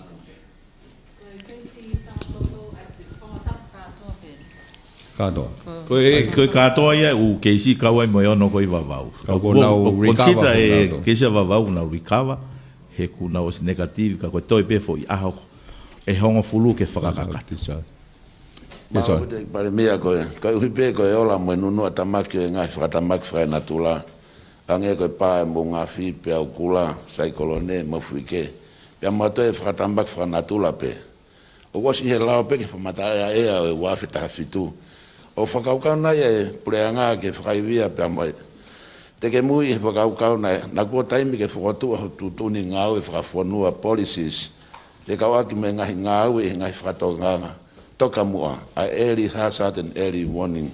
C: Kato.
D: Ko kato ia u ke si ka wai mo ono ko i vavau.
C: Ka ko na recover
D: ke se vavau na recover he ku na os negative ka ko toi pe fo i aho e hongo fulu ke whakakaka.
E: Mau te Palemia koe, kai uhipe koe ola mo nunu atamaki e ngai whakatamaki whae natula. Ange koe pāe mo ngā whi pe au kula, saikolone, mafuike. Pea mato e whakatamaki whae natula pe. O wasi he lao pe ke whamatarea ea o e wafi taha fitu. O whakaukau nai e pureanga ke whakaiwia pea mai. Te ke mui e whakaukau nai, na kua taimi ke whakatua ho tutuni ngau e whakafonua policies. Te kauaki me ngahi ngau e ngahi whakatonganga. Toka mua, a early hazard and early warning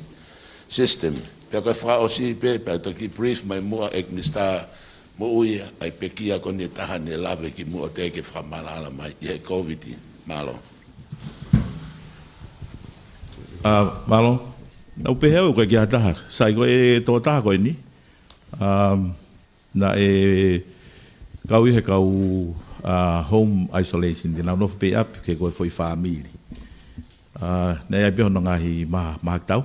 E: system. Pea koe wha o si pe, pea toki brief mai mua ek ni sta mo ui ai pekia ko ni taha ni lave ki mua te ke wha malala mai i he Koviti, malo.
D: Malo, nau peheu koe ki hataha, sai koe e tō taha koe ni. Na e kau i he kau home isolation, di nau nofu pay up ke koe foi family. Nei ai beho ngahi mahaktau.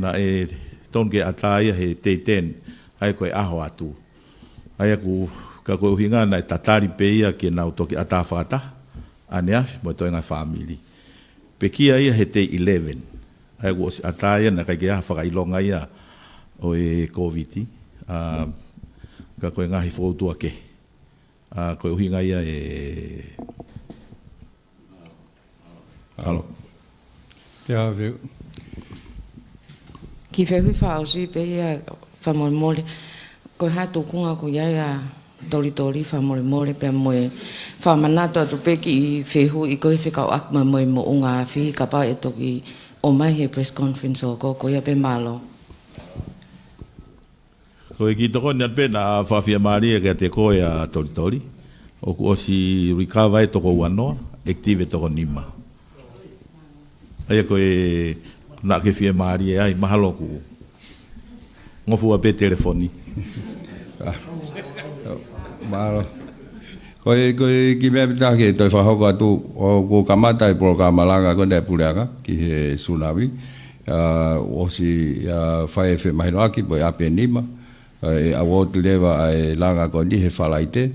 D: Na e ton ke ataia he te ten ai koe aho atu. Ai aku ka koe uhinga na e tatari peia ke nau toki ata whakata. Ane afi mo toi ngai family. Pekia ia he te 11. Ai aku osi ataia na kai ke aha whakailonga ia o e Koviti. Ka koe ngahi whautua ke. Koe uhinga ia e... Halo.
C: Ja, viu.
F: Ki whehui whaosi pe ia whamorimore, ko hatu kunga ko ia tori whamorimore pe moe whamanato atu pe ki i whehu i koe Fekau'aki ma moe mo unga awhi ka pao e toki o mai he press conference o ko ia pe malo.
D: Ko e ki toko ni atpe na whawhia maria ke te koe a tori. O ku osi recover e toko wanoa, active e toko nima. Ai ko e na ke fie mari ai mahalo ku. Ngofu a pe telefoni.
C: Mahalo. Koe ki mea pita ke toi whahoko atu o ko kamata i Polokalama langa ko nei puleanga ki he Tsunami. O si whae whe mahino aki po i ape nima. E awotu lewa ai langa ko ni he whalaite.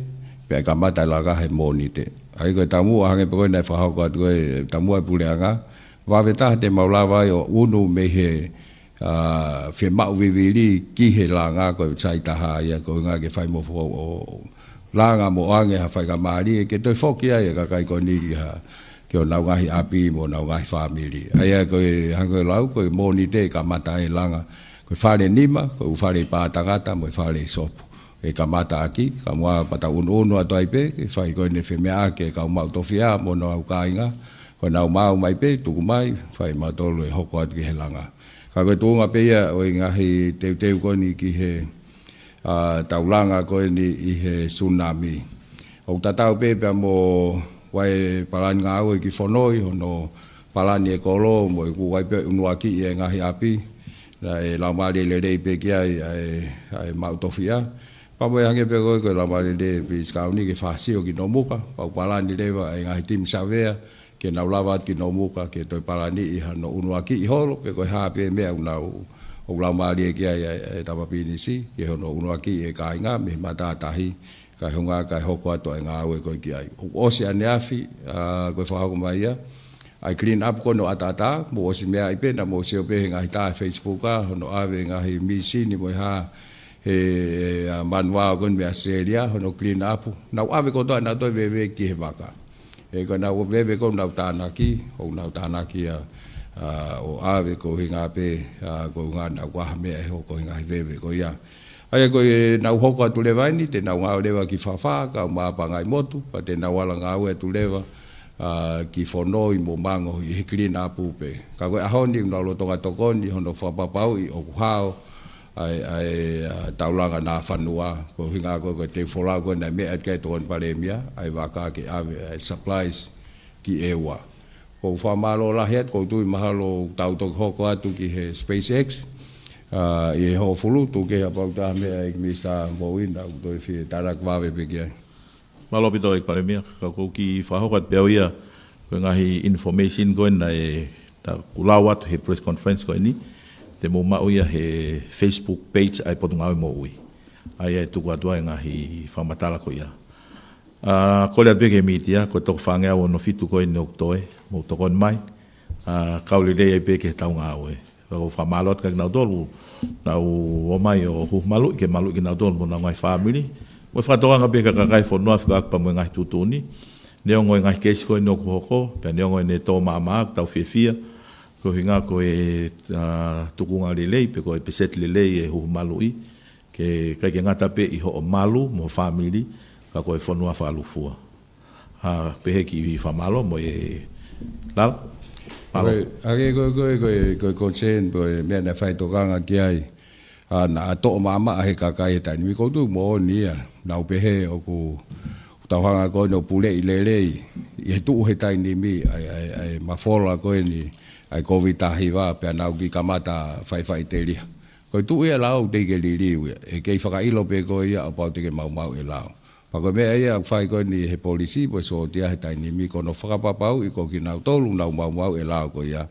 C: Pe kamata i langa he mōni te. Ai koe tamu a hange pe koe nei whahoko atu koe tamu ai puleanga. Wawe taha te maulawa o unu me he whe mau viviri ki he langa koe taitaha ia koe ngā ke whai mofo o langa mo ange ha fai ka mari ke toi foki ai ka kai ko ni ha ke o nau ngahi api mo nau ngahi family ai ko hango lau ko mo ni te ka mata ai langa ko fale nima ko fale pa tagata mo fale sopo e ka mata aki ka mo pata unu ato ai pe ke fai ko ne femea ke ka mau tofia mo nau kainga ko nau mau mai pe tu mai fai ma tolo e hoko at ki he langa ka ko tunga pe ia o ngahi te ko ni ki he taulanga koe ni i he Tsunami. O tatau pepe mo wai palani ngā au e ki whanoi, hono palani e kolo, mo i ku wai pe unuaki e ngahi api, na e laumari le rei pe ki ai mautofia. Pamo e hange pe koe koe laumari le pi skauni ke whasio ki nomuka, pau palani lewa e ngahi tim savea, ke naulawat ki nomuka, ke toi palani i hano unuaki i holo, pe koe hape mea unau, o laumari e ki ai tapapini si, ke hono unuaki e kāinga, me matatahi, kai honga, kai hoko ato e ngā ue koe ki ai. O osi ane afi, koe whahako mai ia, ai clean up kono atata, mo osi mea i pena, mo osi o pehe ngahi tā Facebook a, hono ave ngahi misi ni mo i ha, he manuā kono me Australia, hono clean up, nau ave kotoa nā toi vewe ki he waka. E koe nau vewe kono nau tānaki, o nau tānaki a, o ave ko hinga pe ko nga na kwa me e ko hinga veve ko ia ai ko na hoko atu lewa ni te na nga lewa ki fafa ka ma pa ngai motu pa te na wala nga we tu lewa ki fonoi mo mango i clean up pe ka ko ahoni na lo tonga tokoni hono fa papau i o hao ai taulanga na fanua ko hinga ko te fola ko na me at kai ton Palemia ai waka ki ave supplies ki ewa ko whamalo lahiat, ko tui mahalo tautok hoko atu ki he SpaceX. I ho fulu tu ke apau taha mea ik misa moina, toi fi tarak wawe peki ai.
D: Malo pito ik Palemia, ka kou ki whahoko at peo ia, ko ngahi information koe na e ta kulau atu he press conference koe ni, te mo mau ia he Facebook page ai potu ngau mo ui. Ai ai tuku atua e ngahi whamatala koe ia. Ko le atweke mitia, ko toko whangea o no fitu koe ni oktoe, mo tokon mai, kauli rei ai peke tau ngā oe. Ko whamalot kak nau tolu, nau o mai o humalu, ke malu ki nau tolu mo nau ngai family. Mo whatoa ngā peka kakai whanua whika akpa mo ngai tutuni, neo ngoi ngai kesi koe ni oku hoko, pe neo ngoi ne tō māmaak, tau whiawhia, ko hinga ko e tukunga lelei, pe ko e peset lelei e humalu i, ke kai ke ngata pe i ho o malu mo family, ka koe whanua whaalufua. Pehe ki whamalo mo e lal.
C: Ake koe konsen, koe mea na whai tokanga ki ai, na ato o mama ahe kakai e tani, mi koutu mo o nia, nau pehe o ku tauhanga koe no pule i lelei, i he tuu he taini mi, ai mafola koe ni, ai Koviti wa, pia nau ki kamata whai te lia. Koe tuu ia lau teike liriu, e kei whakailo pe koe ia, apau teke mau e lau. Pako mea ia whai koe ni he polisi, po so tia he taini mi kono whakapapau, i ko ki nau tolu, nau mau e lau ko ia,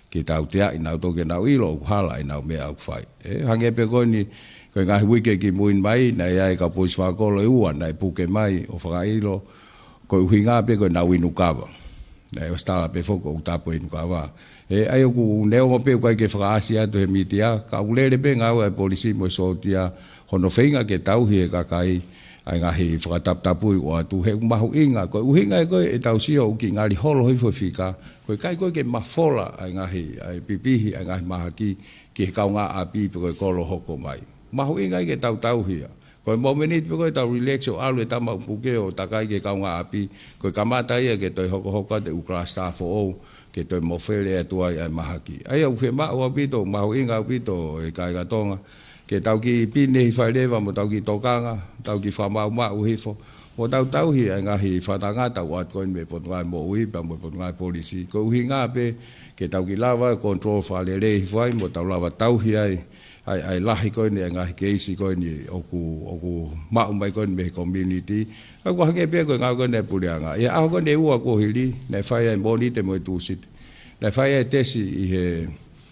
C: ki tau tia, i nau toke nau ilo, o hala i nau mea au whai. Hange pe koe ni, koe ngahi wike ki muin mai, na ia e ka pois whakolo e ua, na e puke mai, o whakailo, koe uhinga pe koe nau inukawa. Na e o stala pe foko, o tapo inukawa. Ai o ku neo pe koe ke whakaasi atu he mitia, ka ulere pe ngau e polisi, mo so tia, hono whenga ke tauhi e kakai, ai ngahi whakataptapu i o atu he mahu inga, koe uhinga e koe e tau sio uki ngari holo hoi whika, koe kai koe ke mafola ai ngahi, ai pipihi, ai ngahi mahaki, ki he kaunga api pe koe kolo hoko mai. Mahu inga i ke tau hia. Koe momenit pe koe tau relax o alu e tama upuke o takai ke kaunga api, koe kamata ia ke toi hoko te ukla staff o ke toi mofele e tuai ai mahaki. Ai au whe maa ua pito, mahu inga pito e kai katonga, ke tau ki pine hi whailewa mo tau ki tokanga, tau ki whamau hifo, mo tau hi ngahi whatanga tau at koin me pot ngai mo ui pa mo pot ngai polisi ko hi ngā pe ke tau ki lava control fa le le vai mo tau lava tau hi ai lahi koin e ngahi keisi koin oku mau mai koin me community ko hange pe ko ngau koin e pulianga e au koin e ua ko hili ne fai e moni te mo tu sit ne fai e tesi i he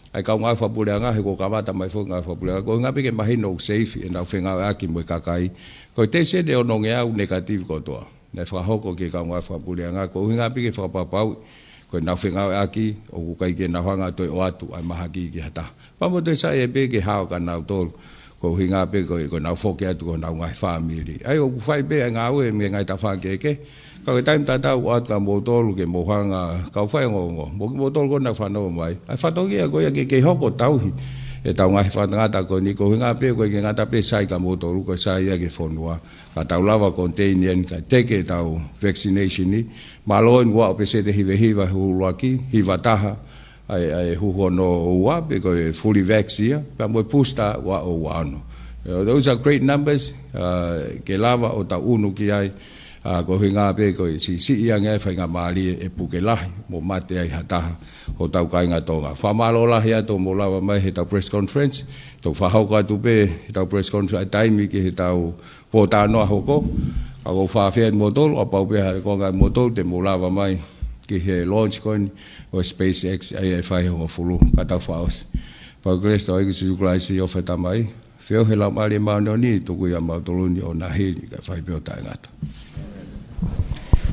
C: ai kau ngā whapureanga he ko kawata mai fo ngā whapureanga ko ngā peke mahi no safe e nau Fekau'aki mo kakai ko te se de ono nge au negative ko toa ne whahoko ke kau ngā whapureanga ko ngā peke whapapau ko nau Fekau'aki o ku kai ke na hanga toi o atu ai mahaki ki hata pamo te sa e peke hao ka nau tolu ko ngā peke ko nau whoke atu ko nau ngai family ai o ku whai pe ngā ue me ngai ta whakeke ka ke taim tata o atu ka mo tolu ke mo hanga kau Faiongoongo mo tolu ko na whanau mai ai whatoki a ko ia ke hoko tauhi e tau ngai whanangata ko ni ko ngā pe ko ke ngata pe sai ka mo tolu ko sai ia ke whonua ka tau lava containien ka teke tau vaccination ni maloen wa pe se te hiva Hu'akavameiliku hiva taha ai huhono ua pe ko fully vaccinated pa mo pusta wa o ano those are great numbers ke lava o tau unu ki ai ko hinga pe ko si ia ngai fa nga mali e pukelahi mo mate ai hataha o tau kai nga Tonga fa malo la hia to mo lava mai he tau press conference to fa hau ka tu pe tau press conference time ki he tau pota no hoko a go fa fe motor o pa pe ha ko nga motor te mo lava mai ki he launch coin o SpaceX ai fa ho fulu ka tau faos pa gresto ai ki si o fa tamai feo he la mali ma no ni to ku ya ma toluni o na he ka fa pe o ta ngata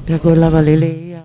A: Pea koe lava lele ia.